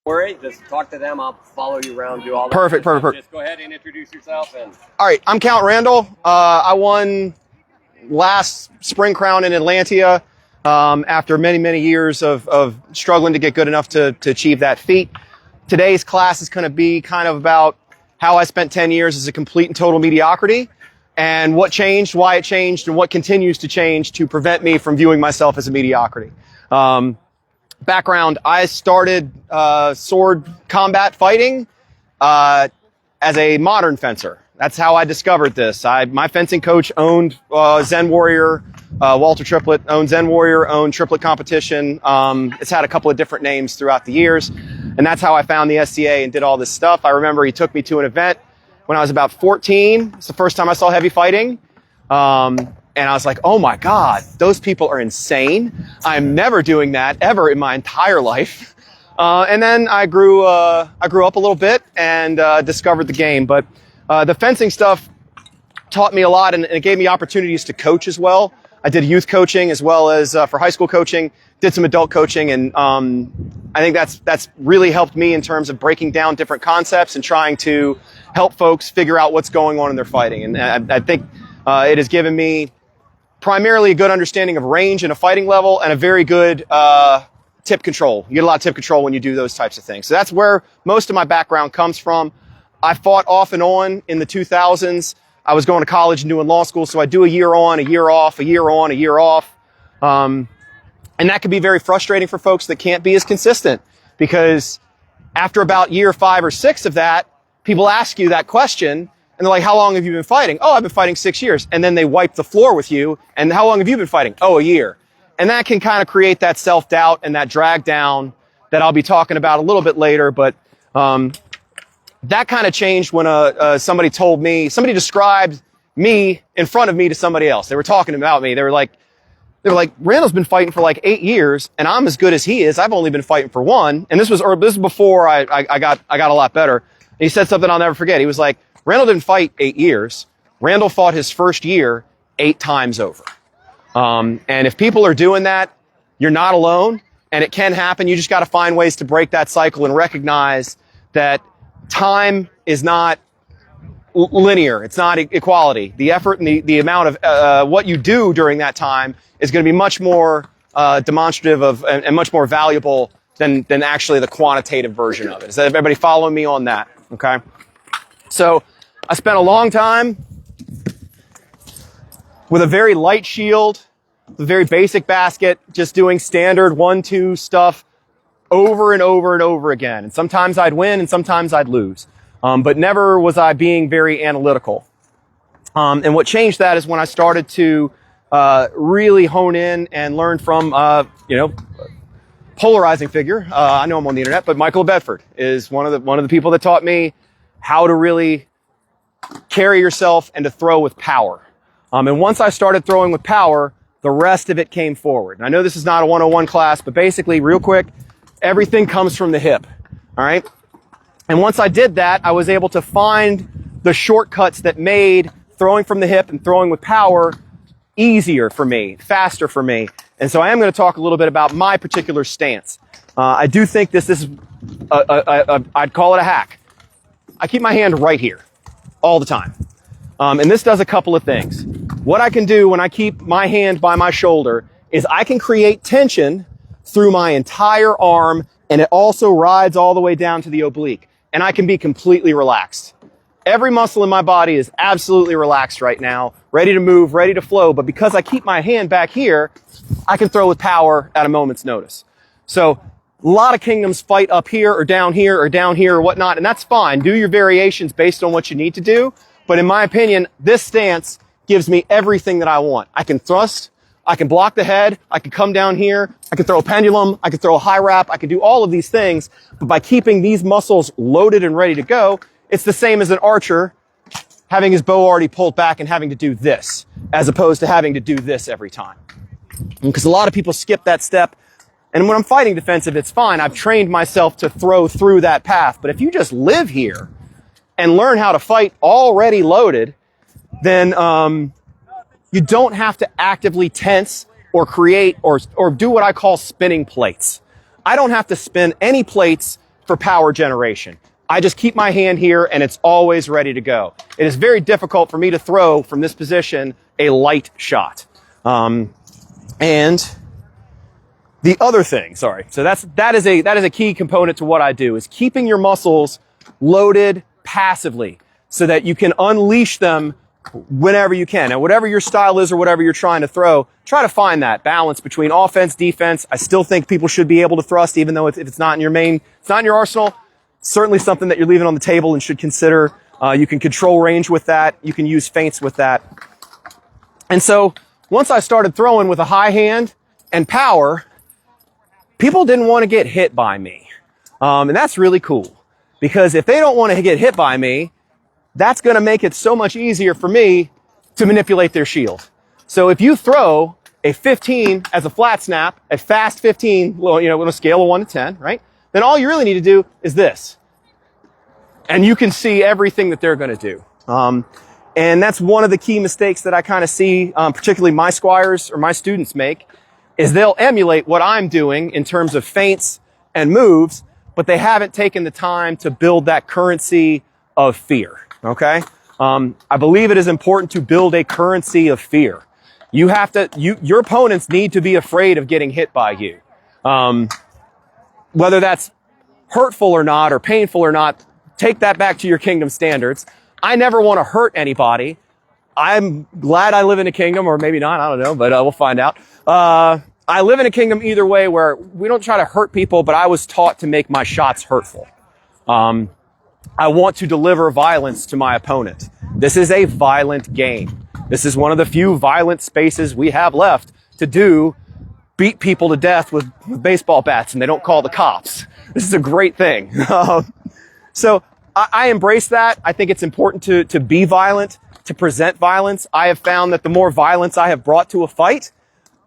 Worry, just talk to them. I'll follow you around, do all that. Perfect. Just go ahead and introduce yourself. All right, I'm Count Randall. I won last Spring Crown in Atlantia after many years of struggling to get good enough to achieve that feat. Today's class is going to be kind of about how I spent 10 years as a complete and total mediocrity, and what changed, why it changed, and what continues to change to prevent me from viewing myself as a mediocrity. Background, I started sword combat fighting as a modern fencer. That's how I discovered this. My fencing coach owned Zen Warrior. Walter Triplett owned Zen Warrior, owned Triplet Competition. It's had a couple of different names throughout the years. And that's how I found the SCA and did all this stuff. I remember he took me to an event when I was about 14. It's the first time I saw heavy fighting. And I was like, oh my God, those people are insane. I'm never doing that ever in my entire life. And then I grew up a little bit and discovered the game. But the fencing stuff taught me a lot, and it gave me opportunities to coach as well. I did youth coaching as well as for high school coaching, did some adult coaching, and I think that's really helped me in terms of breaking down different concepts and trying to help folks figure out what's going on in their fighting. And I think it has given me primarily a good understanding of range and a fighting level, and a very good tip control. You get a lot of tip control when you do those types of things. So that's where most of my background comes from. I fought off and on in the 2000s. I was going to college and doing law school, so I do a year on, a year off, a year on, a year off. And that can be very frustrating for folks that can't be as consistent, because after about year 5 or 6 of that, people ask you that question, and they're like, how long have you been fighting? Oh, I've been fighting 6 years. And then they wipe the floor with you. And how long have you been fighting? Oh, a year. And that can kind of create that self-doubt and that drag down that I'll be talking about a little bit later. But that kind of changed when somebody described me in front of me to somebody else. They were talking about me. They were like, Randall's been fighting for like 8 years, and I'm as good as he is. I've only been fighting for 1. And this was before I got a lot better. And he said something I'll never forget. He was like, Randall didn't fight 8 years. Randall fought his first year 8 times over. And if people are doing that, you're not alone, and it can happen. You just got to find ways to break that cycle and recognize that time is not linear. It's not equality. The effort and the amount of what you do during that time is going to be much more demonstrative of and much more valuable than actually the quantitative version of it. Is everybody following me on that? Okay. So I spent a long time with a very light shield, a very basic basket, just doing standard 1-2 stuff over and over and over again. And sometimes I'd win and sometimes I'd lose. But never was I being very analytical. And what changed that is when I started to really hone in and learn from, polarizing figure. I know I'm on the internet, but Michael Bedford is one of the people that taught me how to really carry yourself and to throw with power. And once I started throwing with power, the rest of it came forward. And I know this is not a 101 class, but basically, real quick, everything comes from the hip. All right? And once I did that, I was able to find the shortcuts that made throwing from the hip and throwing with power easier for me, faster for me. And so I am going to talk a little bit about my particular stance. I do think this is, I'd call it a hack. I keep my hand right here all the time. And this does a couple of things. What I can do when I keep my hand by my shoulder is I can create tension through my entire arm, and it also rides all the way down to the oblique. And I can be completely relaxed. Every muscle in my body is absolutely relaxed right now, ready to move, ready to flow. But because I keep my hand back here, I can throw with power at a moment's notice. So a lot of kingdoms fight up here or down here or down here or whatnot, and that's fine. Do your variations based on what you need to do. But in my opinion, this stance gives me everything that I want. I can thrust, I can block the head, I can come down here, I can throw a pendulum, I can throw a high wrap, I can do all of these things. But by keeping these muscles loaded and ready to go, it's the same as an archer having his bow already pulled back and having to do this, as opposed to having to do this every time. Because a lot of people skip that step. And when I'm fighting defensive, it's fine. I've trained myself to throw through that path. But if you just live here and learn how to fight already loaded, then you don't have to actively tense or create or do what I call spinning plates. I don't have to spin any plates for power generation. I just keep my hand here and it's always ready to go. It is very difficult for me to throw from this position a light shot. And the other thing, sorry, so that is a key component to what I do, is keeping your muscles loaded passively so that you can unleash them whenever you can. And whatever your style is or whatever you're trying to throw, try to find that balance between offense, defense. I still think people should be able to thrust, even though if it's not in your it's not in your arsenal. Certainly something that you're leaving on the table and should consider. You can control range with that. You can use feints with that. And so once I started throwing with a high hand and power, people didn't want to get hit by me. And that's really cool, because if they don't want to get hit by me, that's going to make it so much easier for me to manipulate their shield. So if you throw a 15 as a flat snap, a fast 15, well, you know, on a scale of 1 to 10, right? Then all you really need to do is this. And you can see everything that they're going to do. And that's one of the key mistakes that I kind of see, particularly my squires or my students make, is they'll emulate what I'm doing in terms of feints and moves, but they haven't taken the time to build that currency of fear. Okay? I believe it is important to build a currency of fear. You have to, your opponents need to be afraid of getting hit by you. Whether that's hurtful or not, or painful or not, take that back to your kingdom standards. I never want to hurt anybody. I'm glad I live in a kingdom, or maybe not, I don't know, but we'll find out. I live in a kingdom either way where we don't try to hurt people, but I was taught to make my shots hurtful. I want to deliver violence to my opponent. This is a violent game. This is one of the few violent spaces we have left to beat people to death with baseball bats, and they don't call the cops. This is a great thing. So I embrace that. I think it's important to be violent, to present violence. I have found that the more violence I have brought to a fight,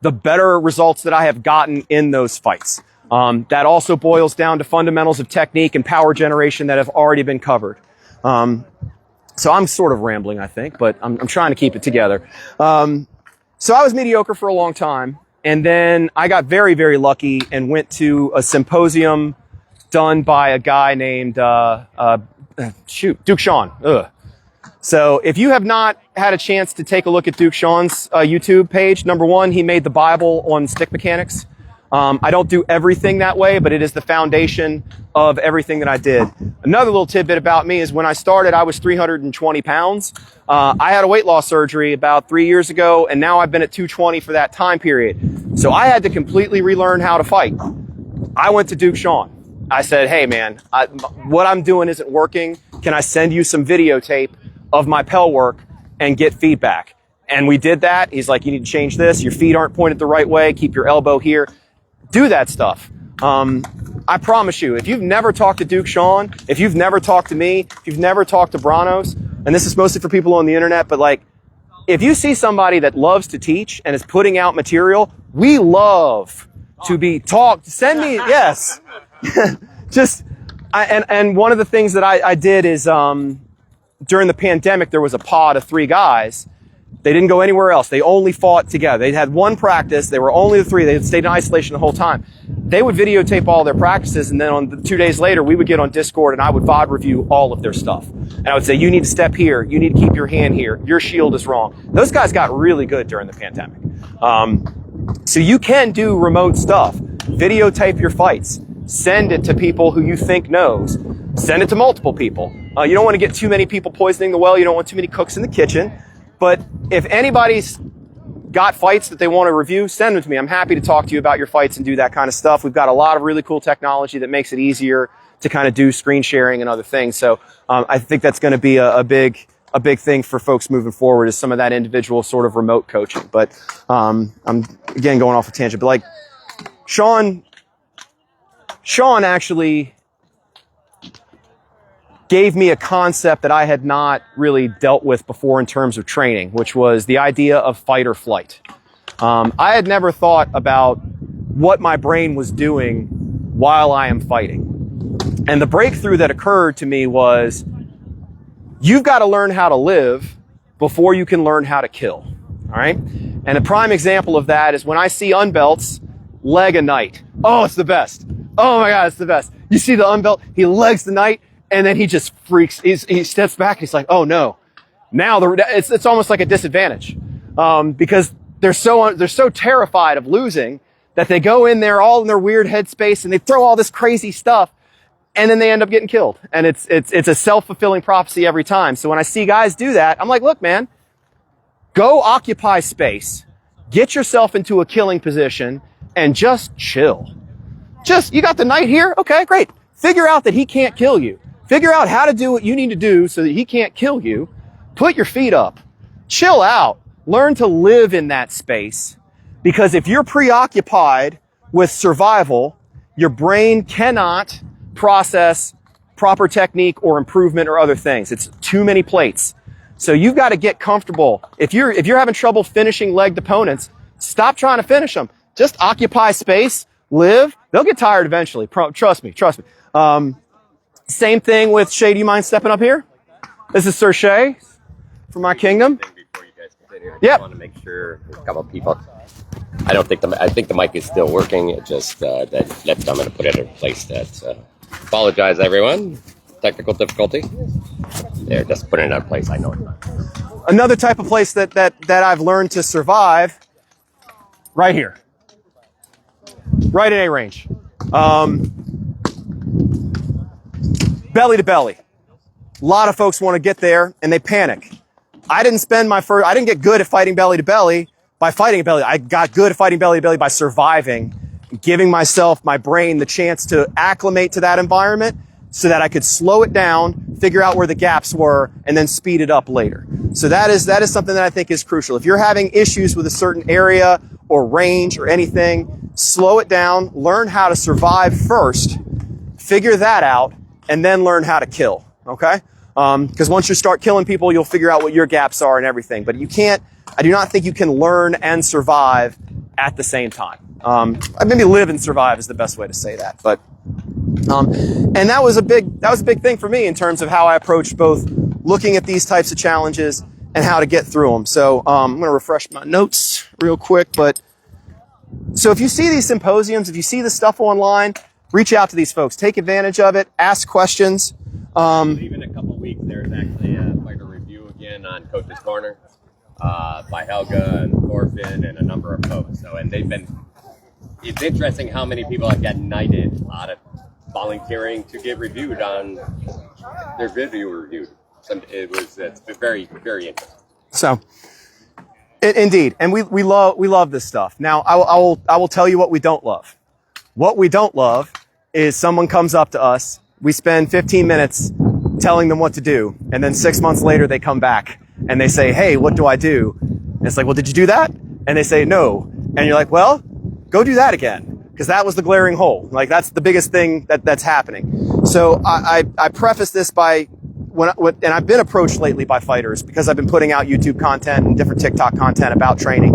the better results that I have gotten in those fights. That also boils down to fundamentals of technique and power generation that have already been covered. So I'm sort of rambling, I think, but I'm trying to keep it together. So I was mediocre for a long time, and then I got very, very lucky and went to a symposium done by a guy named Duke Sean. Ugh. So if you have not had a chance to take a look at Duke Sean's YouTube page, number one, he made the Bible on stick mechanics. I don't do everything that way, but it is the foundation of everything that I did. Another little tidbit about me is when I started, I was 320 pounds. I had a weight loss surgery about 3 years ago, and now I've been at 220 for that time period. So I had to completely relearn how to fight. I went to Duke Sean. I said, hey man, what I'm doing isn't working. Can I send you some videotape of my Pell work and get feedback? And we did that. He's like, you need to change this. Your feet aren't pointed the right way. Keep your elbow here. Do that stuff. I promise you, if you've never talked to Duke Sean, if you've never talked to me, if you've never talked to Branos, and this is mostly for people on the internet, but like, if you see somebody that loves to teach and is putting out material, we love to be talked. Send me, yes. And one of the things that I did is, during the pandemic, there was a pod of 3 guys. They didn't go anywhere else. They only fought together. They had one practice. They were only the 3. They stayed in isolation the whole time. They would videotape all their practices, and then on the 2 days later, we would get on Discord and I would VOD review all of their stuff. And I would say, you need to step here. You need to keep your hand here. Your shield is wrong. Those guys got really good during the pandemic. So you can do remote stuff. Videotape your fights. Send it to people who you think knows. Send it to multiple people. You don't want to get too many people poisoning the well. You don't want too many cooks in the kitchen. But if anybody's got fights that they want to review, send them to me. I'm happy to talk to you about your fights and do that kind of stuff. We've got a lot of really cool technology that makes it easier to kind of do screen sharing and other things. So I think that's going to be a big thing for folks moving forward, is some of that individual sort of remote coaching. But I'm again going off a tangent. But like Sean actually gave me a concept that I had not really dealt with before in terms of training, which was the idea of fight or flight. I had never thought about what my brain was doing while I am fighting. And the breakthrough that occurred to me was, you've got to learn how to live before you can learn how to kill. All right? And a prime example of that is when I see unbelts leg a night. Oh, it's the best. Oh my God, it's the best. You see the unbelt, he legs the knight, and then he just freaks. He steps back and he's like, oh no. Now it's almost like a disadvantage, because they're so terrified of losing that they go in there all in their weird headspace and they throw all this crazy stuff, and then they end up getting killed. And it's a self-fulfilling prophecy every time. So when I see guys do that, I'm like, look, man, go occupy space, get yourself into a killing position, and just chill. You got the knight here? Okay, great. Figure out that he can't kill you. Figure out how to do what you need to do so that he can't kill you. Put your feet up. Chill out. Learn to live in that space. Because if you're preoccupied with survival, your brain cannot process proper technique or improvement or other things. It's too many plates. So you've got to get comfortable. If you're having trouble finishing legged opponents, stop trying to finish them. Just occupy space, live. They'll get tired eventually. Trust me. Same thing with Shay. Do you mind stepping up here? This is Sir Shay from my kingdom. Before you guys continue, I Yep. just want to make sure there's a couple of people. I think the mic is still working. It just I'm going to put it in place. Apologize, everyone. Technical difficulty. There, just put it in place. I know it. Another type of place that I've learned to survive, right here. Right in A range. Belly to belly. A lot of folks want to get there and they panic. I didn't get good at fighting belly to belly by fighting belly. I got good at fighting belly to belly by surviving, giving myself, my brain, the chance to acclimate to that environment so that I could slow it down, figure out where the gaps were, and then speed it up later. So that is something that I think is crucial. If you're having issues with a certain area or range or anything, slow it down, learn how to survive first, figure that out, and then learn how to kill, okay? Because once you start killing people, you'll figure out what your gaps are and everything. But I do not think you can learn and survive at the same time. Maybe live and survive is the best way to say that. But and that was a big thing for me in terms of how I approached both looking at these types of challenges and how to get through them. So I'm going to refresh my notes real quick. But so if you see these symposiums, if you see the stuff online, reach out to these folks. Take advantage of it. Ask questions. Even in a couple of weeks, there's actually a fighter review again on Coach's Corner by Helga and Thorfinn and a number of folks. So, and it's interesting how many people have gotten knighted out of volunteering to get reviewed on their video reviewed. It's very, very interesting. So, indeed, and we love this stuff. Now, I will tell you what we don't love. What we don't love is someone comes up to us, we spend 15 minutes telling them what to do, and then 6 months later they come back and they say, hey, what do I do? And it's like, well, did you do that? And they say, no. And you're like, well, go do that again, because that was the glaring hole. Like, that's the biggest thing that's happening. So I preface this by, and I've been approached lately by fighters because I've been putting out YouTube content and different TikTok content about training.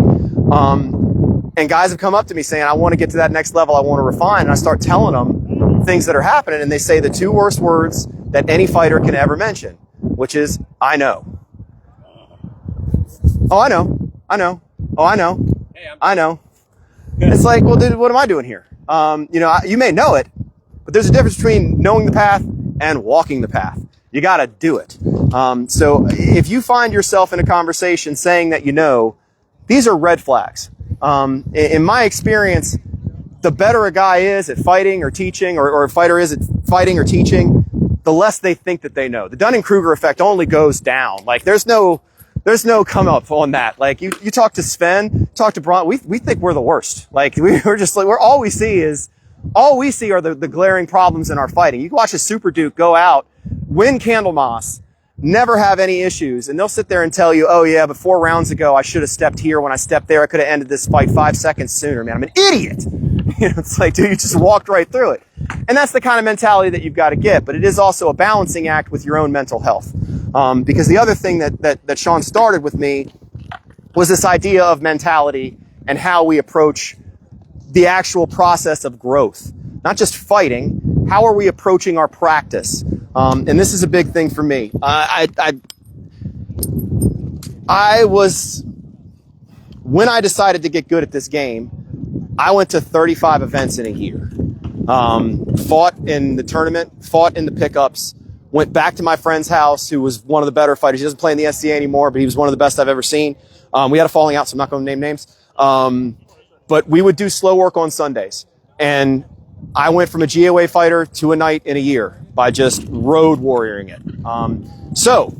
And guys have come up to me saying, I want to get to that next level, I want to refine. And I start telling them things that are happening, and they say the two worst words that any fighter can ever mention, which is, I know. Oh, I know. Oh, I know. Hey, I know. It's like, well, dude, what am I doing here? You may know it, but there's a difference between knowing the path and walking the path. You got to do it. So if you find yourself in a conversation saying that you know, these are red flags. In my experience, the better a guy is at fighting or teaching, or a fighter is at fighting or teaching, the less they think that they know. The Dunning-Kruger effect only goes down. Like, there's no come up on that. Like, you talk to Sven, talk to Braun, we think we're the worst. Like, we're just like, all we see are the glaring problems in our fighting. You can watch a Super Duke go out, win Candlemas, never have any issues, and they'll sit there and tell you, oh yeah, but 4 rounds ago I should have stepped here. When I stepped there, I could have ended this fight 5 seconds sooner. Man, I'm an idiot. It's like, dude, you just walked right through it. And that's the kind of mentality that you've got to get. But it is also a balancing act with your own mental health. Because the other thing that Sean started with me was this idea of mentality and how we approach the actual process of growth. Not just fighting, how are we approaching our practice? And this is a big thing for me. When I decided to get good at this game, I went to 35 events in a year. fought in the tournament, fought in the pickups, went back to my friend's house, who was one of the better fighters. He doesn't play in the SCA anymore, but he was one of the best I've ever seen. We had a falling out, so I'm not going to name names. But we would do slow work on Sundays. And I went from a GOA fighter to a knight in a year by just road warrioring it. So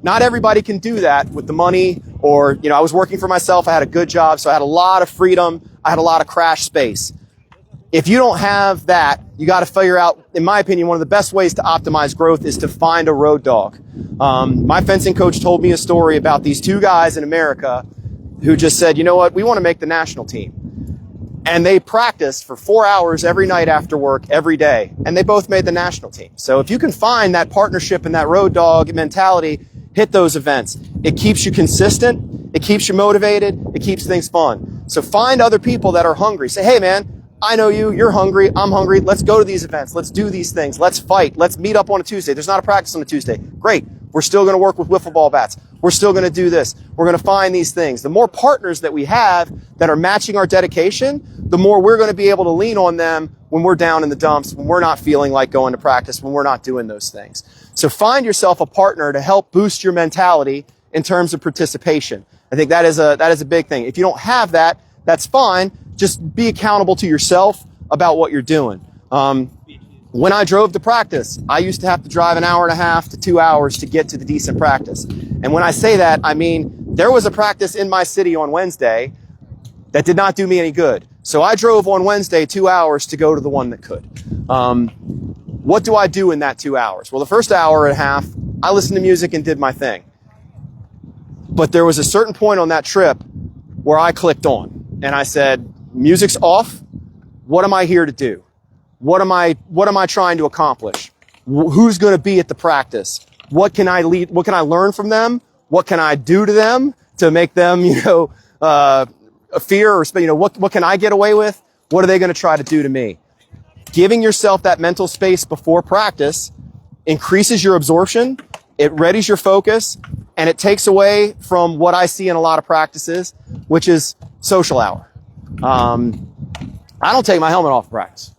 not everybody can do that with the money, or, I was working for myself. I had a good job, so I had a lot of freedom. I had a lot of crash space. If you don't have that, you got to figure out, in my opinion, one of the best ways to optimize growth is to find a road dog. My fencing coach told me a story about these two guys in America who just said, you know what, we want to make the national team. And they practiced for 4 hours every night after work, every day, and they both made the national team. So if you can find that partnership and that road dog mentality, hit those events. It keeps you consistent, it keeps you motivated, it keeps things fun. So find other people that are hungry. Say, hey man, I know you, you're hungry, I'm hungry, let's go to these events, let's do these things, let's fight, let's meet up on a Tuesday. There's not a practice on a Tuesday. Great, we're still gonna work with wiffle ball bats. We're still gonna do this. We're gonna find these things. The more partners that we have that are matching our dedication, the more we're gonna be able to lean on them when we're down in the dumps, when we're not feeling like going to practice, when we're not doing those things. So find yourself a partner to help boost your mentality in terms of participation. I think that is a big thing. If you don't have that, that's fine. Just be accountable to yourself about what you're doing. When I drove to practice, I used to have to drive 1.5 hours to 2 hours to get to the decent practice. And when I say that, I mean, there was a practice in my city on Wednesday that did not do me any good. So I drove on Wednesday 2 hours to go to the one that could. What do I do in that 2 hours? Well, the first 1.5 hours, I listened to music and did my thing. But there was a certain point on that trip where I clicked on and I said, music's off. What am I here to do? What am I trying to accomplish? Who's going to be at the practice? What can I lead? What can I learn from them? What can I do to them to make them, a fear, or, what can I get away with? What are they going to try to do to me? Giving yourself that mental space before practice increases your absorption. It readies your focus, and it takes away from what I see in a lot of practices, which is social hour. I don't take my helmet off of practice.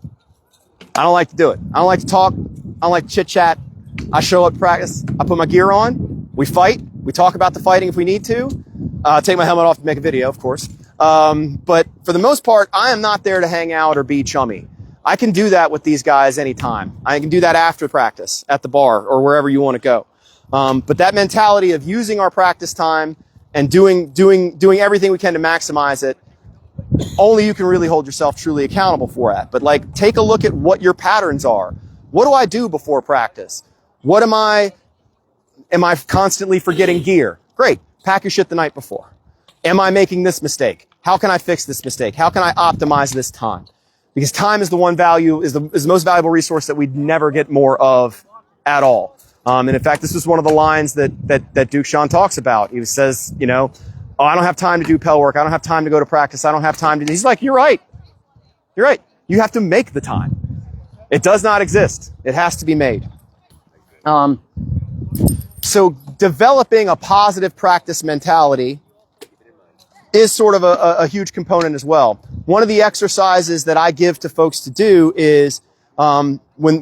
I don't like to do it. I don't like to talk. I don't like to chit chat. I show up to practice. I put my gear on. We fight. We talk about the fighting if we need to. Take my helmet off to make a video, of course. But for the most part, I am not there to hang out or be chummy. I can do that with these guys anytime. I can do that after practice at the bar or wherever you want to go. But that mentality of using our practice time and doing everything we can to maximize it, only you can really hold yourself truly accountable for that. But take a look at what your patterns are. What do I do before practice? Am I constantly forgetting gear? Great. Pack your shit the night before. Am I making this mistake? How can I fix this mistake? How can I optimize this time? Because time is the most valuable resource that we'd never get more of at all. And in fact, this is one of the lines that Duke Sean talks about. He says, oh, I don't have time to do Pell work. I don't have time to go to practice. I don't have time to. He's like, you're right. You're right. You have to make the time. It does not exist. It has to be made. So developing a positive practice mentality is sort of a huge component as well. One of the exercises that I give to folks to do is when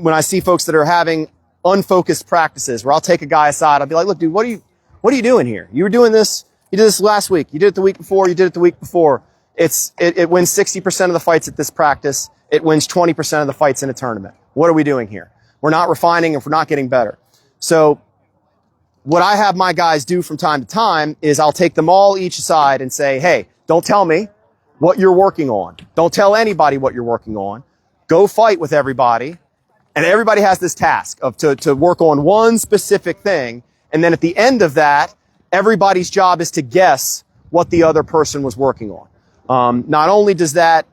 I see folks that are having unfocused practices, where I'll take a guy aside, I'll be like, look, dude, what are you doing here? You were doing this. You did this last week. You did it the week before. You did it the week before. It wins 60% of the fights at this practice. It wins 20% of the fights in a tournament. What are we doing here? We're not refining if we're not getting better. So what I have my guys do from time to time is I'll take them all each aside and say, hey, don't tell me what you're working on. Don't tell anybody what you're working on. Go fight with everybody. And everybody has this task of to work on one specific thing. And then at the end of that, everybody's job is to guess what the other person was working on. Not only does that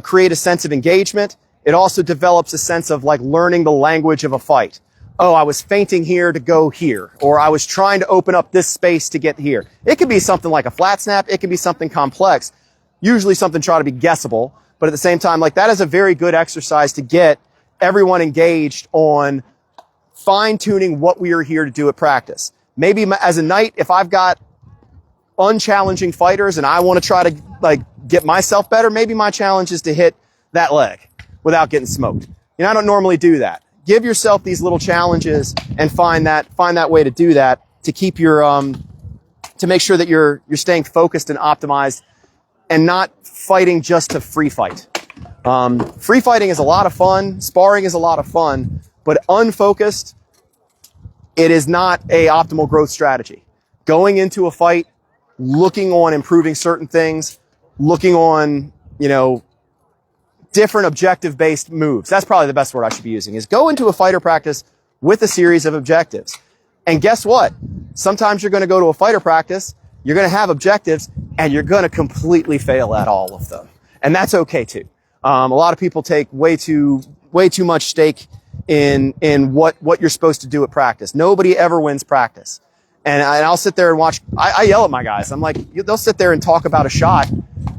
create a sense of engagement, it also develops a sense of learning the language of a fight. Oh, I was feinting here to go here, or I was trying to open up this space to get here. It could be something like a flat snap. It could be something complex, usually something try to be guessable. But at the same time, that is a very good exercise to get everyone engaged on fine-tuning what we are here to do at practice. Maybe as a knight, if I've got unchallenging fighters and I want to try to get myself better, maybe my challenge is to hit that leg. without getting smoked. You know, I don't normally do that. Give yourself these little challenges and find that way to do that, to keep your, to make sure that you're staying focused and optimized and not fighting just to free fight. Free fighting is a lot of fun. Sparring is a lot of fun, but unfocused, it is not a optimal growth strategy. Going into a fight, looking on improving certain things, looking on, you know, different objective-based moves. That's probably the best word I should be using, is go into a fighter practice with a series of objectives. And guess what? Sometimes you're going to go to a fighter practice, you're going to have objectives, and you're going to completely fail at all of them. And that's okay too. A lot of people take way too much stake in what you're supposed to do at practice. Nobody ever wins practice. And I'll sit there and watch. I yell at my guys. I'm like, they'll sit there and talk about a shot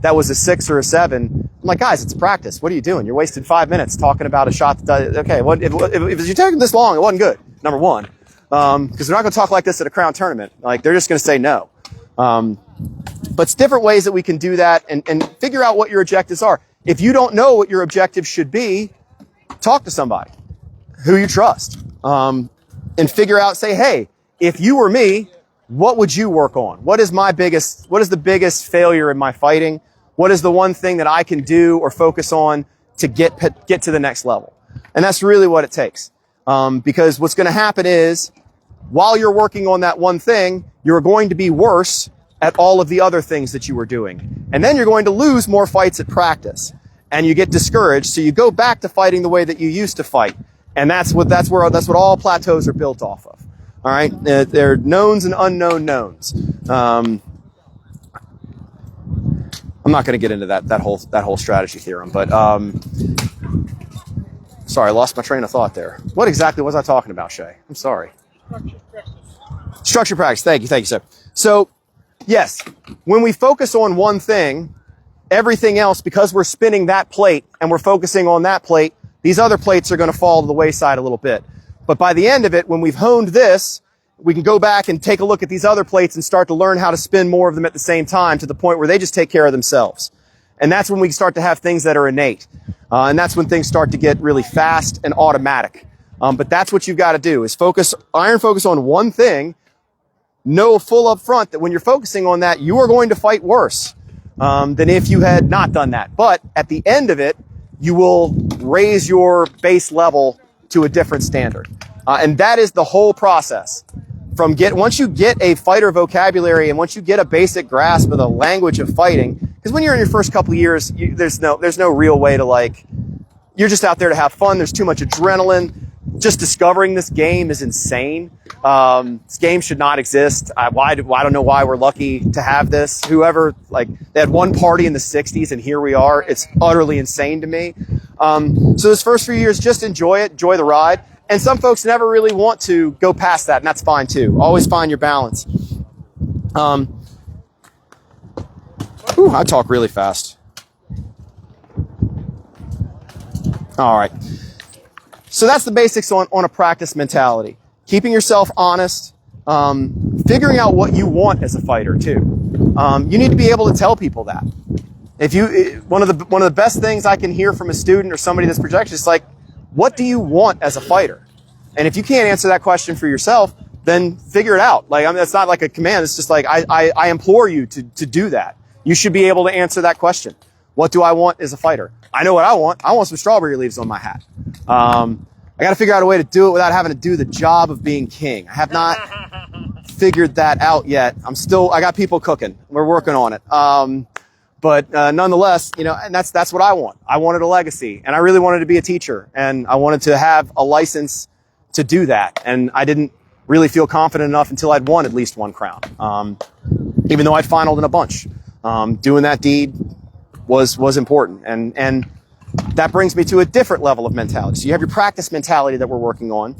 that was a 6 or a 7. I'm like, guys, it's practice. What are you doing? You're wasting 5 minutes talking about a shot that, okay, if you're taking this long, it wasn't good, number one. Because they're not going to talk like this at a crown tournament. Like, they're just going to say no. But it's different ways that we can do that and figure out what your objectives are. If you don't know what your objectives should be, talk to somebody who you trust. And figure out, say, hey, if you were me, what would you work on? What is the biggest failure in my fighting? What is the one thing that I can do or focus on to get to the next level? And that's really what it takes. Because what's going to happen is, while you're working on that one thing, you're going to be worse at all of the other things that you were doing. And then you're going to lose more fights at practice. And you get discouraged, so you go back to fighting the way that you used to fight. And that's what all plateaus are built off of. All right, they're knowns and unknown knowns. I'm not going to get into that whole strategy theorem, but sorry, I lost my train of thought there. What exactly was I talking about, Shay? I'm sorry. Structure practice. Thank you, sir. So, yes, when we focus on one thing, everything else, because we're spinning that plate and we're focusing on that plate, these other plates are going to fall to the wayside a little bit. But by the end of it, when we've honed this, we can go back and take a look at these other plates and start to learn how to spin more of them at the same time, to the point where they just take care of themselves. And that's when we start to have things that are innate. And that's when things start to get really fast and automatic. But that's what you've got to do, is iron focus on one thing. Know full up front that when you're focusing on that, you are going to fight worse than if you had not done that. But at the end of it, you will raise your base level to a different standard. And that is the whole process. Once you get a fighter vocabulary and once you get a basic grasp of the language of fighting, because when you're in your first couple of years, there's no real way to, you're just out there to have fun. There's too much adrenaline. Just discovering this game is insane. This game should not exist. I don't know why we're lucky to have this. Whoever, they had one party in the 60s and here we are. It's utterly insane to me. So this first few years, just enjoy it, enjoy the ride. And some folks never really want to go past that, and that's fine too. Always find your balance. I talk really fast. All right. So that's the basics on a practice mentality. Keeping yourself honest, figuring out what you want as a fighter too. You need to be able to tell people that. One of the best things I can hear from a student or somebody that's projected is what do you want as a fighter? And if you can't answer that question for yourself, then figure it out. It's not like a command. It's just I implore you to do that. You should be able to answer that question. What do I want as a fighter? I know what I want. I want some strawberry leaves on my hat. I got to figure out a way to do it without having to do the job of being king. I have not figured that out yet. I got people cooking. We're working on it. But nonetheless, and that's what I want. I wanted a legacy, and I really wanted to be a teacher, and I wanted to have a license to do that. And I didn't really feel confident enough until I'd won at least one crown, even though I'd finaled in a bunch. Doing that deed was important, and that brings me to a different level of mentality. So you have your practice mentality that we're working on.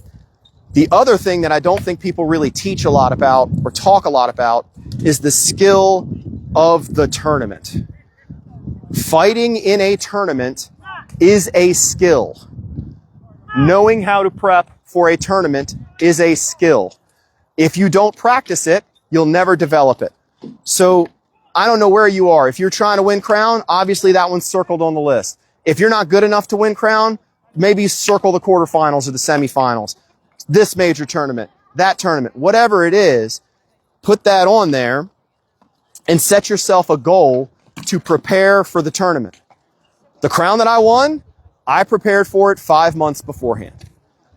The other thing that I don't think people really teach a lot about or talk a lot about is the skill of the tournament. Fighting in a tournament is a skill. Knowing how to prep for a tournament is a skill. If you don't practice it, you'll never develop it. So I don't know where you are. If you're trying to win crown, obviously that one's circled on the list. If you're not good enough to win crown, maybe circle the quarterfinals or the semifinals. This major tournament, that tournament, whatever it is, put that on there and set yourself a goal to prepare for the tournament. The crown that I won, I prepared for it 5 months beforehand.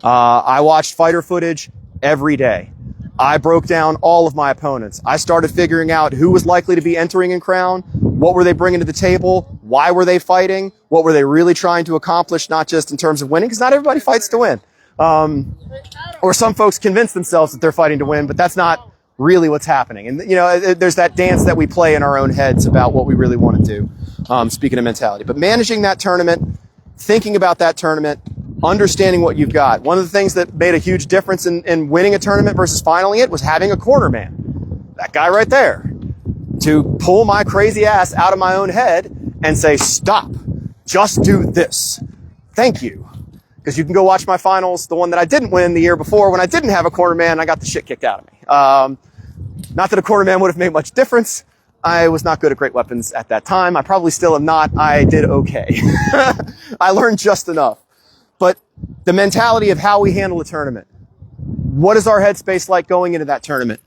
I watched fighter footage every day. I broke down all of my opponents. I started figuring out who was likely to be entering in crown, what were they bringing to the table, why were they fighting, what were they really trying to accomplish, not just in terms of winning, because not everybody fights to win. Or some folks convince themselves that they're fighting to win, but that's not really what's happening. And, you know, there's that dance that we play in our own heads about what we really want to do, speaking of mentality. But managing that tournament, thinking about that tournament, understanding what you've got. One of the things that made a huge difference in winning a tournament versus finaling it was having a corner man. That guy right there. To pull my crazy ass out of my own head and say, stop, just do this. Thank you. Because you can go watch my finals, the one that I didn't win the year before when I didn't have a corner man, I got the shit kicked out of me. Not that a corner man would have made much difference. I was not good at great weapons at that time. I probably still am not. I did okay. I learned just enough. But the mentality of how we handle a tournament. What is our headspace like going into that tournament?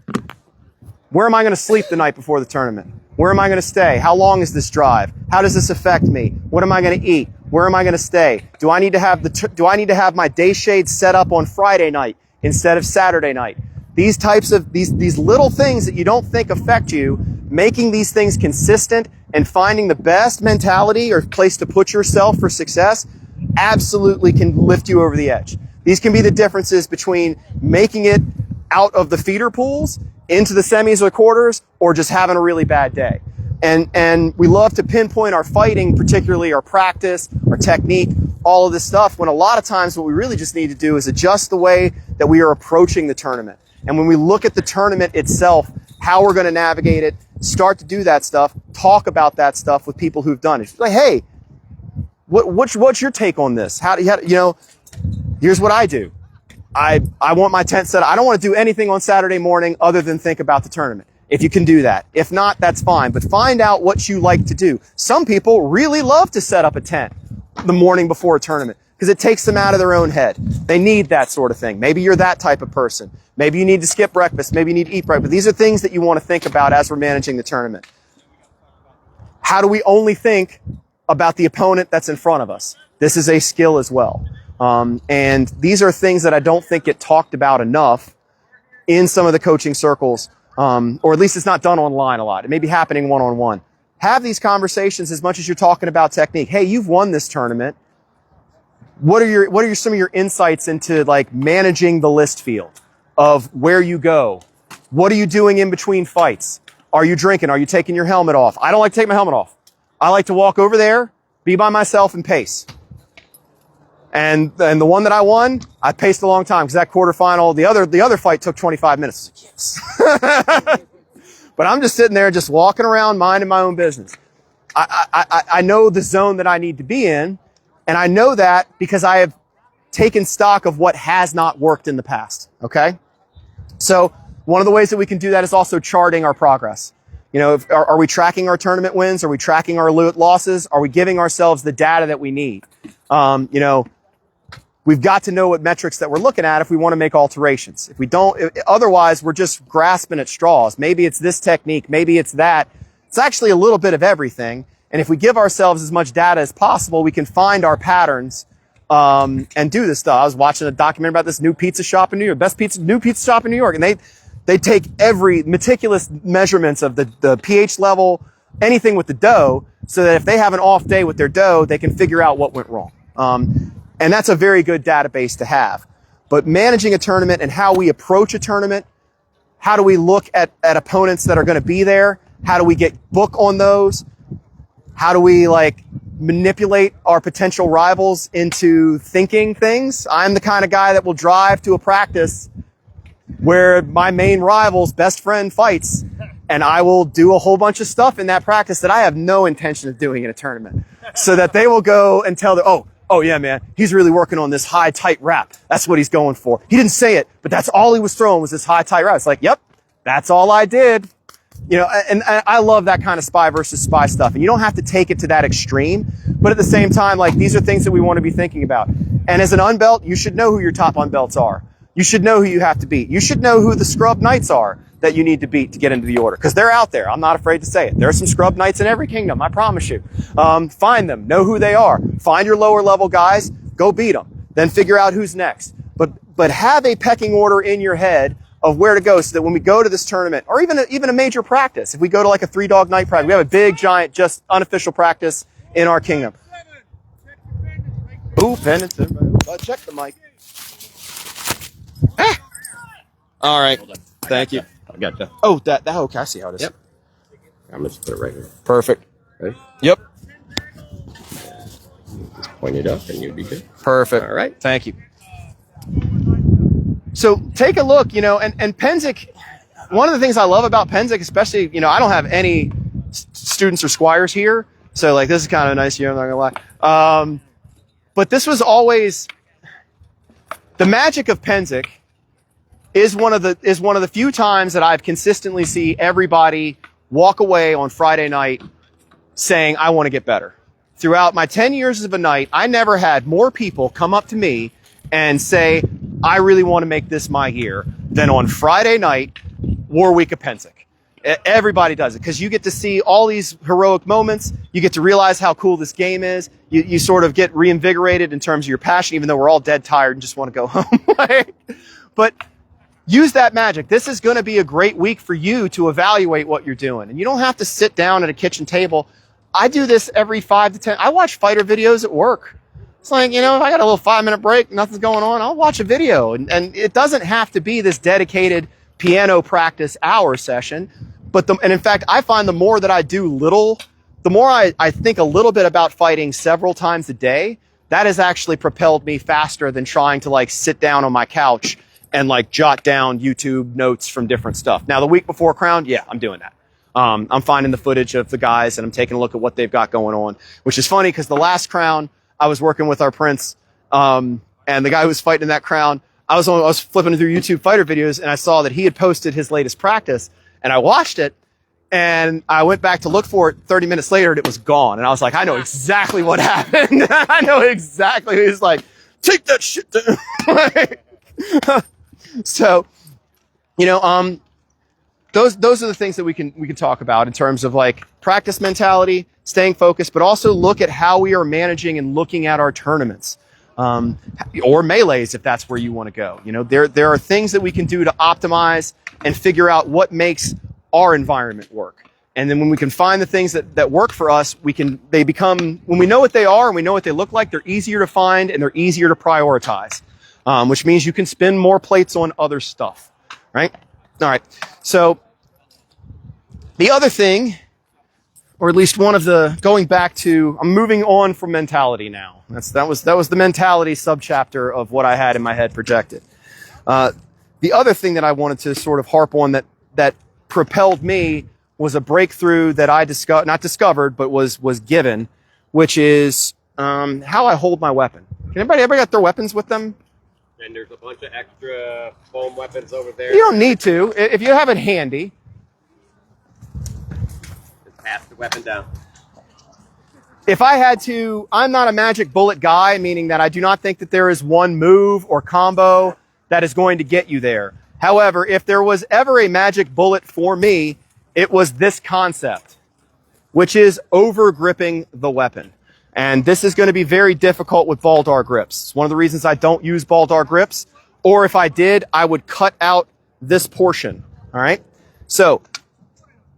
Where am I going to sleep the night before the tournament? Where am I going to stay? How long is this drive? How does this affect me? What am I going to eat? Where am I going to stay? Do I need to have my day shade set up on Friday night instead of Saturday night? These types of these little things that you don't think affect you, making these things consistent and finding the best mentality or place to put yourself for success absolutely can lift you over the edge. These can be the differences between making it out of the feeder pools into the semis or quarters, or just having a really bad day. And we love to pinpoint our fighting, particularly our practice, our technique, all of this stuff, when a lot of times what we really just need to do is adjust the way that we are approaching the tournament. And when we look at the tournament itself, how we're going to navigate it, start to do that stuff, talk about that stuff with people who've done it. Like, hey, what's your take on this? How do you here's what I do. I want my tent set up. I don't want to do anything on Saturday morning other than think about the tournament. If you can do that. If not, that's fine. But find out what you like to do. Some people really love to set up a tent the morning before a tournament because it takes them out of their own head. They need that sort of thing. Maybe you're that type of person. Maybe you need to skip breakfast. Maybe you need to eat breakfast. But these are things that you want to think about as we're managing the tournament. How do we only think about the opponent that's in front of us? This is a skill as well. And these are things that I don't think get talked about enough in some of the coaching circles, or at least it's not done online a lot. It may be happening one-on-one. Have these conversations as much as you're talking about technique. Hey, you've won this tournament. What are some of your insights into like managing the list field of where you go? What are you doing in between fights? Are you drinking? Are you taking your helmet off? I don't like to take my helmet off. I like to walk over there, be by myself, and pace. And the one that I won, I paced a long time because that quarterfinal, the other fight took 25 minutes. Yes. But I'm just sitting there, just walking around, minding my own business. I know the zone that I need to be in, and I know that because I have taken stock of what has not worked in the past. Okay, so one of the ways that we can do that is also charting our progress. You know, are we tracking our tournament wins? Are we tracking our losses? Are we giving ourselves the data that we need? We've got to know what metrics that we're looking at if we want to make alterations. If we don't, otherwise we're just grasping at straws. Maybe it's this technique, maybe it's that. It's actually a little bit of everything. And if we give ourselves as much data as possible, we can find our patterns, and do this stuff. I was watching a documentary about this new pizza shop in New York, new pizza shop in New York. And they take every meticulous measurements of the pH level, anything with the dough, so that if they have an off day with their dough, they can figure out what went wrong. And that's a very good database to have. But managing a tournament and how we approach a tournament, how do we look at opponents that are going to be there? How do we get book on those? How do we manipulate our potential rivals into thinking things? I'm the kind of guy that will drive to a practice where my main rival's best friend fights, and I will do a whole bunch of stuff in that practice that I have no intention of doing in a tournament, so that they will go and tell oh yeah, man, he's really working on this high, tight wrap. That's what he's going for. He didn't say it, but that's all he was throwing was this high, tight wrap. It's like, yep, that's all I did. You know, and I love that kind of spy versus spy stuff. And you don't have to take it to that extreme, but at the same time, like, these are things that we want to be thinking about. And as an unbelt, you should know who your top unbelts are. You should know who you have to beat. You should know who the scrub knights are that you need to beat to get into the order, because they're out there. I'm not afraid to say it. There are some scrub knights in every kingdom, I promise you. Find them, know who they are. Find your lower level guys, go beat them. Then figure out who's next. But have a pecking order in your head of where to go, so that when we go to this tournament, or even a major practice, if we go to like a 3-dog night practice, we have a big, giant, just unofficial practice in our kingdom. Ooh, Pennsic, everybody. Check the mic. Ah. All right. Thank you. I got you. Oh, okay, I see how it is. Yep. I'm just put it right here. Perfect. Ready? Yep. Point it up and you'll be good. Perfect. All right. Thank you. So take a look, you know, and Pennsic, one of the things I love about Pennsic, especially, you know, I don't have any students or squires here, so like this is kind of a nice year, I'm not gonna lie. But this was always the magic of Pennsic. Is one of the few times that I've consistently see everybody walk away on Friday night saying, I want to get better. Throughout my 10 years of a night, I never had more people come up to me and say, I really want to make this my year, than on Friday night, War Week of Pennsic. Everybody does it, because you get to see all these heroic moments. You get to realize how cool this game is. You sort of get reinvigorated in terms of your passion, even though we're all dead tired and just want to go home. But use that magic. This is going to be a great week for you to evaluate what you're doing. And you don't have to sit down at a kitchen table. I do this every 5 to 10. I watch fighter videos at work. It's like, you know, if I got a little 5-minute break, nothing's going on, I'll watch a video. And it doesn't have to be this dedicated piano practice hour session. And in fact, I find the more that I do little, the more I think a little bit about fighting several times a day, that has actually propelled me faster than trying to like sit down on my couch and like jot down YouTube notes from different stuff. Now, the week before Crown, yeah, I'm doing that. I'm finding the footage of the guys and I'm taking a look at what they've got going on, which is funny because the last Crown, I was working with our prince, and the guy who was fighting in that Crown, I was flipping through YouTube fighter videos and I saw that he had posted his latest practice, and I watched it and I went back to look for it 30 minutes later and it was gone. And I was like, I know exactly what happened. I know exactly. He was like, take that shit down. So, you know, those are the things that we can talk about in terms of like practice mentality, staying focused, but also look at how we are managing and looking at our tournaments, or melees if that's where you want to go. You know, there are things that we can do to optimize and figure out what makes our environment work. And then when we can find the things that work for us, when we know what they are and we know what they look like, they're easier to find and they're easier to prioritize, which means you can spin more plates on other stuff, right? All right. So the other thing, or at least one of I'm moving on from mentality now. That was the mentality subchapter of what I had in my head projected. The other thing that I wanted to sort of harp on that propelled me was a breakthrough that I not discovered, but was given, which is how I hold my weapon. Can everybody got their weapons with them? And there's a bunch of extra foam weapons over there. You don't need to. If you have it handy. Just pass the weapon down. If I had to, I'm not a magic bullet guy, meaning that I do not think that there is one move or combo that is going to get you there. However, if there was ever a magic bullet for me, it was this concept, which is over gripping the weapon. And this is going to be very difficult with Baldar grips. It's one of the reasons I don't use Baldar grips. Or if I did, I would cut out this portion. All right. So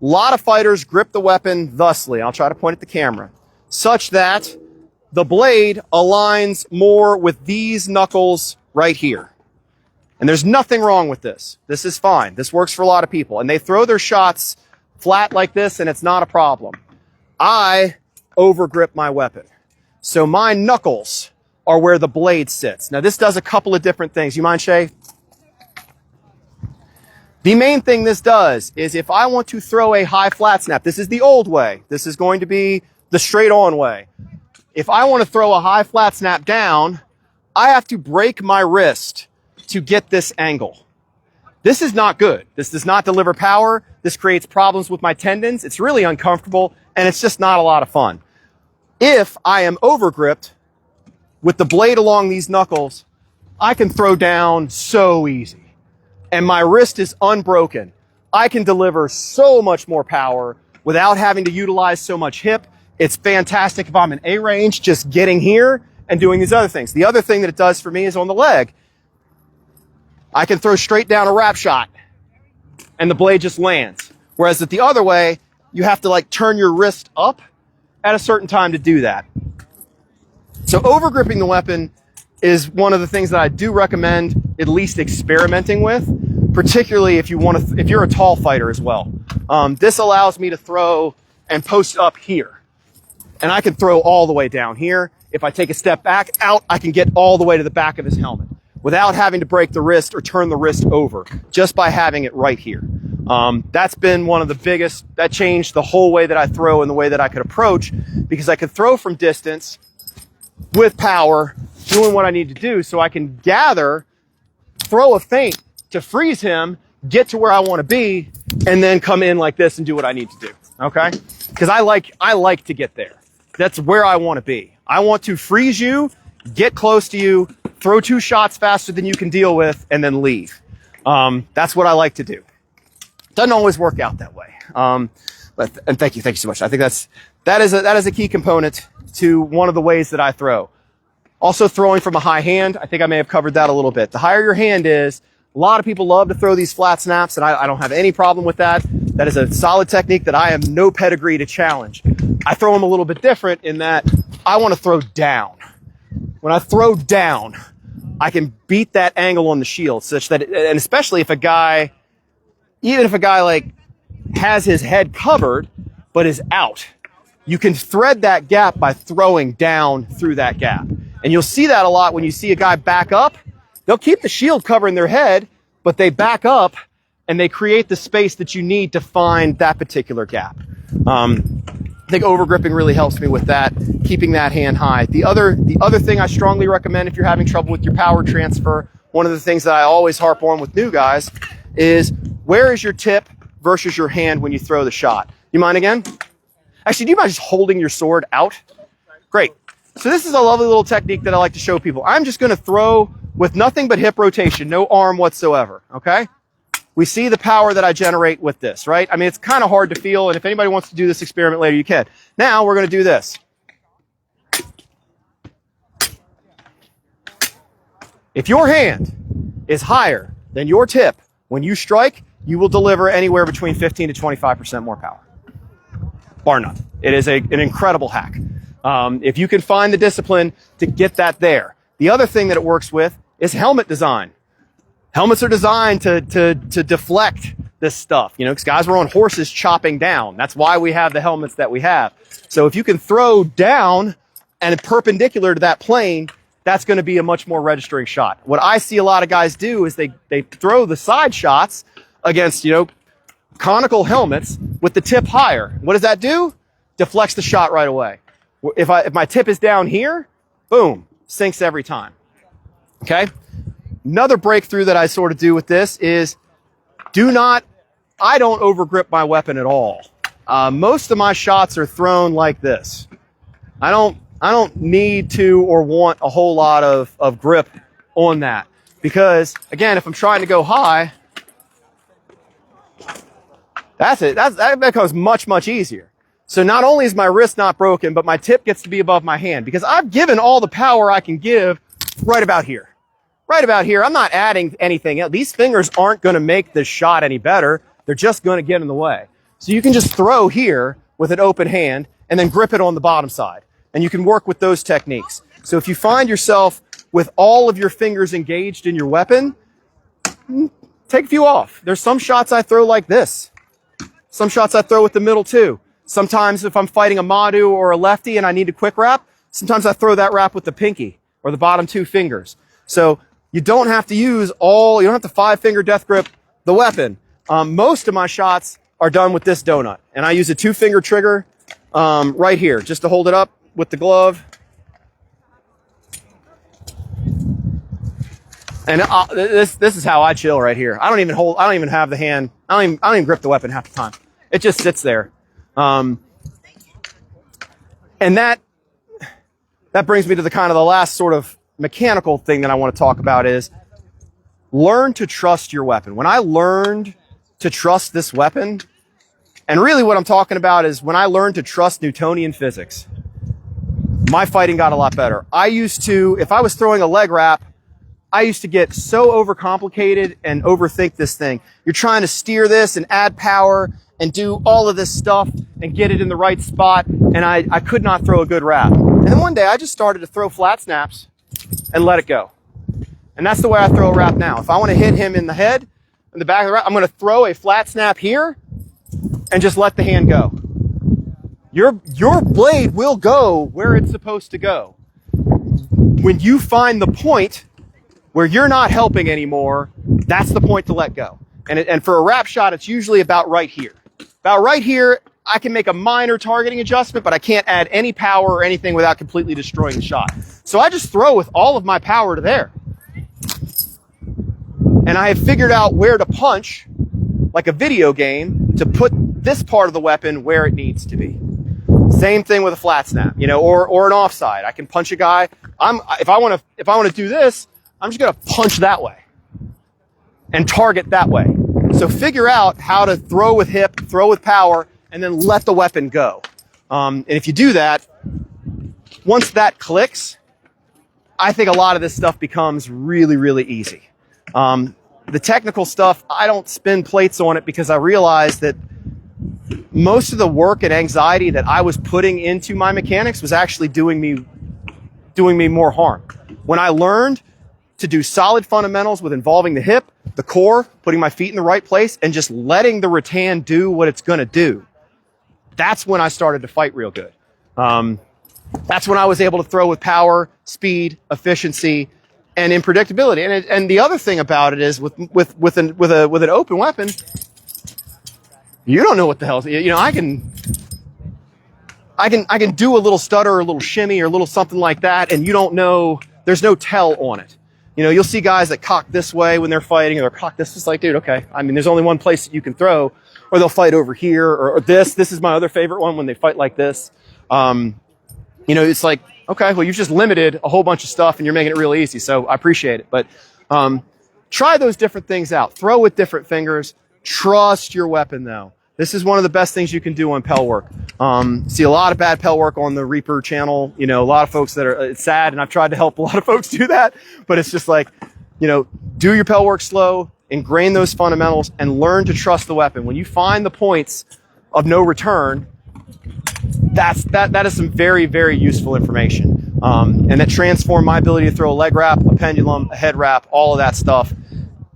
a lot of fighters grip the weapon thusly. I'll try to point at the camera, such that the blade aligns more with these knuckles right here. And there's nothing wrong with this. This is fine. This works for a lot of people. And they throw their shots flat like this and it's not a problem. I overgrip my weapon. So my knuckles are where the blade sits. Now this does a couple of different things. You mind, Shay? The main thing this does is if I want to throw a high flat snap, this is the old way. This is going to be the straight on way. If I want to throw a high flat snap down, I have to break my wrist to get this angle. This is not good. This does not deliver power. This creates problems with my tendons. It's really uncomfortable, and it's just not a lot of fun. If I am overgripped with the blade along these knuckles, I can throw down so easy. And my wrist is unbroken. I can deliver so much more power without having to utilize so much hip. It's fantastic if I'm in A range, just getting here and doing these other things. The other thing that it does for me is on the leg. I can throw straight down a wrap shot and the blade just lands. Whereas at the other way, you have to like turn your wrist up at a certain time to do that. So overgripping the weapon is one of the things that I do recommend at least experimenting with, particularly if if you're a tall fighter as well. This allows me to throw and post up here. And I can throw all the way down here. If I take a step back out, I can get all the way to the back of his helmet without having to break the wrist or turn the wrist over, just by having it right here. That's been one of the biggest, that changed the whole way that I throw and the way that I could approach, because I could throw from distance with power, doing what I need to do, so I can gather, throw a feint to freeze him, get to where I want to be, and then come in like this and do what I need to do, okay? Because I like to get there. That's where I want to be. I want to freeze you, get close to you, throw 2 shots faster than you can deal with, and then leave. That's what I like to do. Doesn't always work out that way. And thank you so much. I think that is a key component to one of the ways that I throw. Also, throwing from a high hand. I think I may have covered that a little bit. The higher your hand is, a lot of people love to throw these flat snaps, and I don't have any problem with that. That is a solid technique that I have no pedigree to challenge. I throw them a little bit different in that I want to throw down. When I throw down, I can beat that angle on the shield such that, and especially if a guy, even if a guy like has his head covered, but is out, you can thread that gap by throwing down through that gap. And you'll see that a lot when you see a guy back up. They'll keep the shield covering their head, but they back up and they create the space that you need to find that particular gap. I think overgripping really helps me with that, keeping that hand high. The other thing I strongly recommend if you're having trouble with your power transfer, one of the things that I always harp on with new guys is, where is your tip versus your hand when you throw the shot? You mind again? Actually, do you mind just holding your sword out? Great. So this is a lovely little technique that I like to show people. I'm just going to throw with nothing but hip rotation, no arm whatsoever, okay? We see the power that I generate with this, right? I mean, it's kind of hard to feel, and if anybody wants to do this experiment later, you can. Now, we're going to do this. If your hand is higher than your tip, when you strike, you will deliver anywhere between 15 to 25% more power. Bar none. It is an incredible hack. If you can find the discipline to get that there. The other thing that it works with is helmet design. Helmets are designed to deflect this stuff, you know, because guys were on horses chopping down. That's why we have the helmets that we have. So if you can throw down and perpendicular to that plane, that's going to be a much more registering shot. What I see a lot of guys do is they throw the side shots against, you know, conical helmets with the tip higher. What does that do? Deflects the shot right away. If my tip is down here, boom, sinks every time. Okay? Another breakthrough that I sort of do with this is I don't overgrip my weapon at all. Most of my shots are thrown like this. I don't need to or want a whole lot of grip on that, because again, if I'm trying to go high, that's it. That becomes much easier. So not only is my wrist not broken, but my tip gets to be above my hand, because I've given all the power I can give right about here. Right about here. I'm not adding anything. These fingers aren't going to make this shot any better. They're just going to get in the way. So you can just throw here with an open hand and then grip it on the bottom side. And you can work with those techniques. So if you find yourself with all of your fingers engaged in your weapon, take a few off. There's some shots I throw like this. Some shots I throw with the middle too. Sometimes if I'm fighting a Madu or a lefty and I need a quick wrap, sometimes I throw that wrap with the pinky or the bottom 2 fingers. So you don't have to you don't have to 5-finger death grip the weapon. Most of my shots are done with this donut, and I use a 2-finger trigger right here just to hold it up with the glove. And this is how I chill right here. I don't even have the hand. I don't even grip the weapon half the time. It just sits there. And that brings me to the last sort of mechanical thing that I want to talk about is learn to trust your weapon. When I learned to trust this weapon, and really what I'm talking about is when I learned to trust Newtonian physics, my fighting got a lot better. I used to, if I was throwing a leg wrap, I used to get so overcomplicated and overthink this thing. You're trying to steer this and add power and do all of this stuff and get it in the right spot, and I could not throw a good wrap. And then one day I just started to throw flat snaps and let it go. And that's the way I throw a wrap now. If I want to hit him in the head, in the back of the wrap, I'm going to throw a flat snap here and just let the hand go. Your blade will go where it's supposed to go. When you find the point where you're not helping anymore, that's the point to let go. And for a wrap shot, it's usually about right here. About right here, I can make a minor targeting adjustment, but I can't add any power or anything without completely destroying the shot. So I just throw with all of my power to there. And I have figured out where to punch, like a video game, to put this part of the weapon where it needs to be. Same thing with a flat snap, or an offside. I can punch a guy. If I want to do this, I'm just going to punch that way and target that way. So figure out how to throw with hip, throw with power, and then let the weapon go. And if you do that, once that clicks, I think a lot of this stuff becomes really, really easy. The technical stuff, I don't spin plates on it because I realized that most of the work and anxiety that I was putting into my mechanics was actually doing me more harm. When I learned to do solid fundamentals with involving the hip, the core, putting my feet in the right place, and just letting the rattan do what it's going to do, that's when I started to fight real good. That's when I was able to throw with power, speed, efficiency, and unpredictability. And the other thing about it is with an open weapon, you don't know what the hell. I can do a little stutter or a little shimmy or a little something like that, and you don't know. There's no tell on it. You'll see guys that cock this way when they're fighting, or they're cocked this. It's like, dude, okay. I mean, there's only one place that you can throw, or they'll fight over here, or this. This is my other favorite one when they fight like this. It's like, okay, well, you've just limited a whole bunch of stuff, and you're making it real easy. So I appreciate it, but try those different things out. Throw with different fingers. Trust your weapon, though. This is one of the best things you can do on Pell work. See a lot of bad Pell work on the Reaper channel. A lot of folks it's sad, and I've tried to help a lot of folks do that, but it's just like, do your Pell work slow, ingrain those fundamentals, and learn to trust the weapon. When you find the points of no return, that is some very, very useful information. And that transformed my ability to throw a leg wrap, a pendulum, a head wrap, all of that stuff.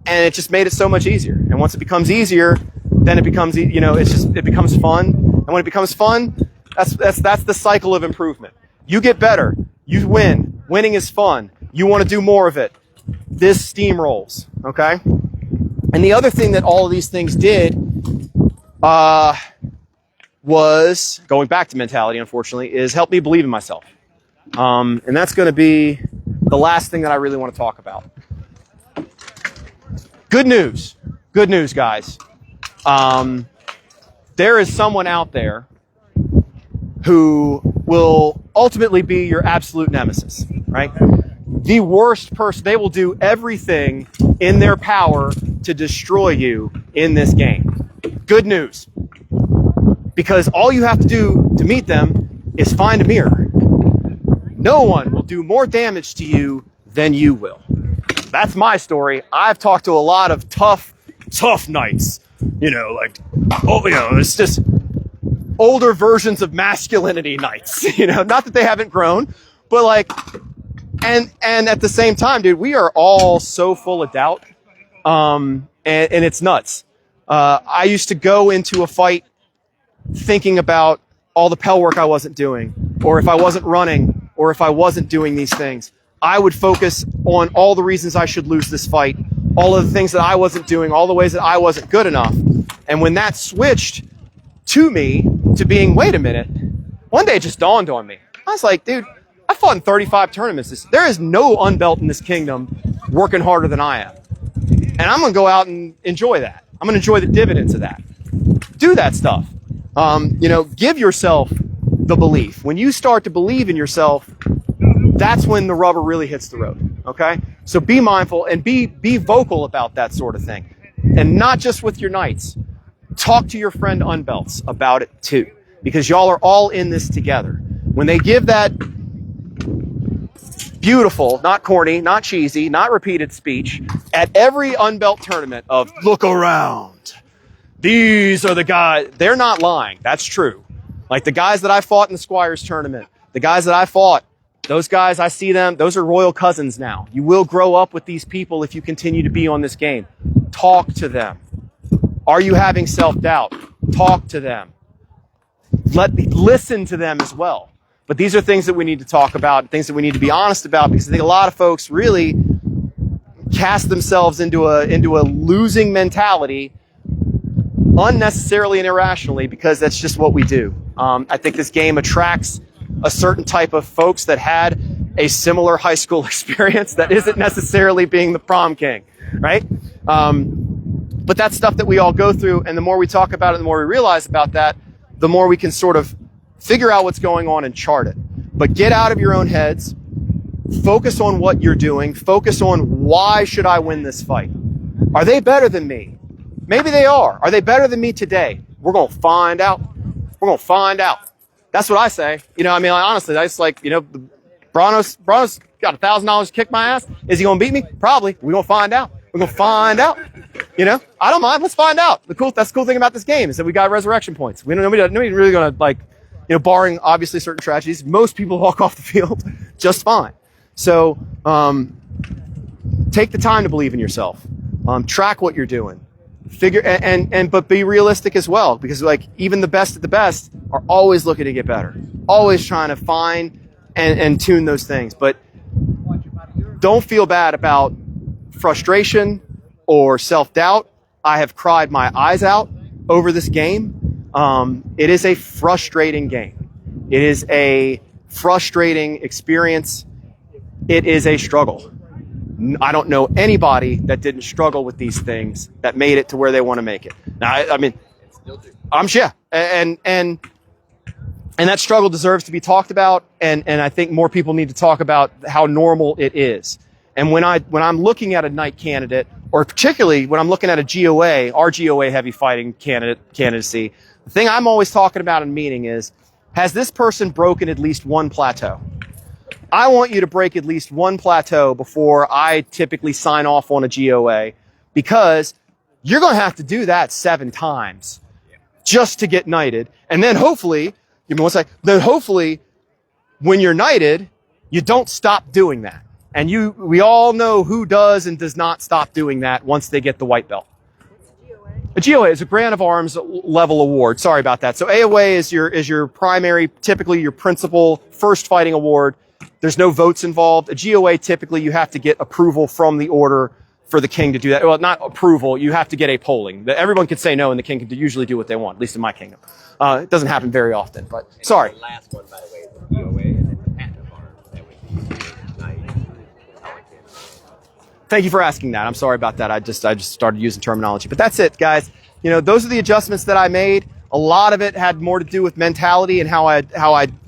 And it just made it so much easier. And once it becomes easier, then it becomes, it becomes fun. And when it becomes fun, that's the cycle of improvement. You get better. You win. Winning is fun. You want to do more of it. This steamrolls, okay? And the other thing that all of these things did was, going back to mentality, unfortunately, is help me believe in myself. And that's going to be the last thing that I really want to talk about. Good news. Good news, guys. There is someone out there who will ultimately be your absolute nemesis, right? The worst person. They will do everything in their power to destroy you in this game. Good news. Because all you have to do to meet them is find a mirror. No one will do more damage to you than you will. That's my story. I've talked to a lot of tough knights. It's just older versions of masculinity knights. Not that they haven't grown, but and at the same time, dude, we are all so full of doubt. And it's nuts. I used to go into a fight thinking about all the Pell work I wasn't doing, or if I wasn't running, or if I wasn't doing these things. I would focus on all the reasons I should lose this fight, all of the things that I wasn't doing, all the ways that I wasn't good enough. And when that switched to me, to being, wait a minute, one day it just dawned on me. I was like, dude, I fought in 35 tournaments. There is no unbelt in this kingdom working harder than I am. And I'm going to go out and enjoy that. I'm going to enjoy the dividends of that. Do that stuff. Give yourself the belief. When you start to believe in yourself, that's when the rubber really hits the road. Okay? So be mindful and be vocal about that sort of thing. And not just with your knights. Talk to your friend unbelts about it too. Because y'all are all in this together. When they give that beautiful, not corny, not cheesy, not repeated speech at every unbelt tournament of look around. These are the guys. They're not lying. That's true. Like the guys that I fought in the Squires tournament, the guys that I fought, those guys, I see them. Those are royal cousins now. You will grow up with these people if you continue to be on this game. Talk to them. Are you having self-doubt? Talk to them. Listen to them as well. But these are things that we need to talk about, things that we need to be honest about, because I think a lot of folks really cast themselves into a losing mentality unnecessarily and irrationally, because that's just what we do. I think this game attracts a certain type of folks that had a similar high school experience that isn't necessarily being the prom king, right? But that's stuff that we all go through, and the more we talk about it, the more we realize about that, the more we can sort of figure out what's going on and chart it. But get out of your own heads, focus on what you're doing, focus on why should I win this fight? Are they better than me? Maybe they are. Are they better than me today? We're going to find out. We're going to find out. That's what I say. Honestly, I just Branos got $1,000 to kick my ass. Is he going to beat me? Probably. We're going to find out. We're going to find out. I don't mind. Let's find out. That's the cool thing about this game is that we got resurrection points. Nobody's really going to barring obviously certain tragedies, most people walk off the field just fine. So take the time to believe in yourself. Track what you're doing. But be realistic as well, because even the best of the best are always looking to get better, always trying to find and tune those things. But don't feel bad about frustration or self-doubt. I have cried my eyes out over this game. It is a frustrating game. It is a frustrating experience. It is a struggle. I don't know anybody that didn't struggle with these things that made it to where they want to make it. Now, I'm sure. And that struggle deserves to be talked about. And I think more people need to talk about how normal it is. And when I'm looking at a knight candidate, or particularly when I'm looking at a GOA, our GOA heavy fighting candidacy, the thing I'm always talking about in meeting is, has this person broken at least one plateau? I want you to break at least one plateau before I typically sign off on a GOA, because you're going to have to do that 7 times just to get knighted. And then hopefully, when you're knighted, you don't stop doing that. And we all know who does and does not stop doing that once they get the white belt. A GOA is a Grant of Arms level award. Sorry about that. So AOA is your primary, typically your principal first fighting award. There's no votes involved. A GOA, typically you have to get approval from the order for the king to do that. Well, not approval. You have to get a polling. Everyone can say no, and the king can usually do what they want, at least in my kingdom. It doesn't happen very often, but sorry. The last one, by the way, is the GOA, and it's the patent of arms. That would be Thank you for asking that. I'm sorry about that. I just started using terminology, but that's it, guys. Those are the adjustments that I made. A lot of it had more to do with mentality and how I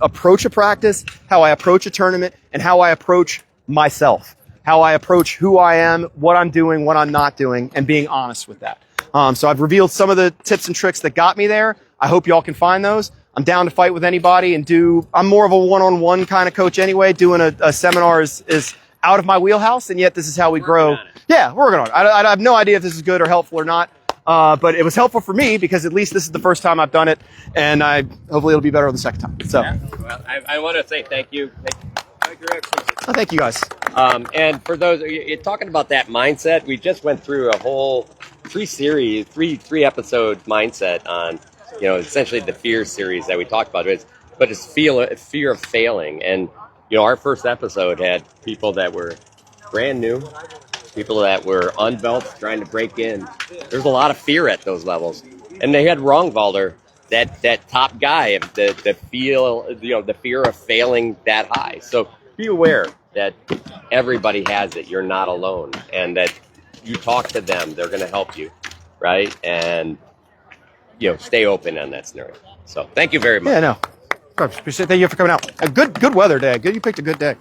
approach a practice, how I approach a tournament, and how I approach myself, how I approach who I am, what I'm doing, what I'm not doing, and being honest with that. So I've revealed some of the tips and tricks that got me there. I hope y'all can find those. I'm down to fight with anybody and I'm more of a one-on-one kind of coach anyway. Doing a seminar is out of my wheelhouse, and yet this is how we grow. Yeah, we're working on it. I have no idea if this is good or helpful or not. But it was helpful for me because at least this is the first time I've done it, and hopefully it'll be better the second time. So, yeah. Well, I want to say thank you. Thank you guys. And for those you're talking about that mindset, we just went through a whole three episode mindset on essentially the fear series that we talked about. But it's fear of failing, and our first episode had people that were brand new. People that were unbelts trying to break in. There's a lot of fear at those levels. And they had Rongvalder, that top guy, the fear of failing that high. So be aware. that everybody has it. You're not alone, and that you talk to them, they're going to help you, right? And stay open on that scenario. So thank you very much. Yeah, no. Appreciate. Thank you for coming out. A good weather day. Good, you picked a good day.